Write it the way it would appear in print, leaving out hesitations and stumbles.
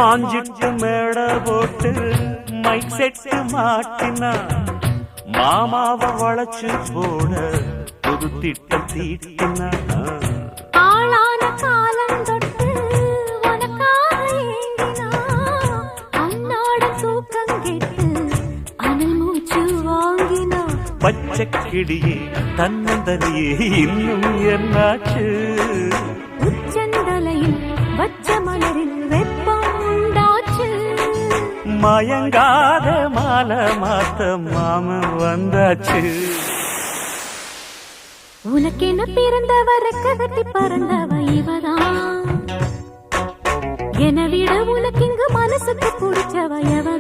மாஞ்சிட்டு மேட போட்டு mic set மாட்டினா மாமாவ வளைச்சு போட புது திட்டம் தீட்டினா ஆளான காலம் தொட்டு உனக்காக ஏங்கினா அன்னாட தூக்கம் கெட்டு அனல் மூச்சு வாங்கினா பச்சை கிளியே தன்னந்தனியே இன்னும் என்னாச்சு உச்சந்தலையில் வச்ச மலரில் வெப்பம் உண்டாச்சு மயங்காத மாலை மாத்த மாமன் வந்தாச்சு உனக்கென பிறந்தவ ரெக்ககட்டி பறந்தவ இவதான் என விட உனக்கு இங்கு மனசுக்கு பிடிச்சவ எவதான்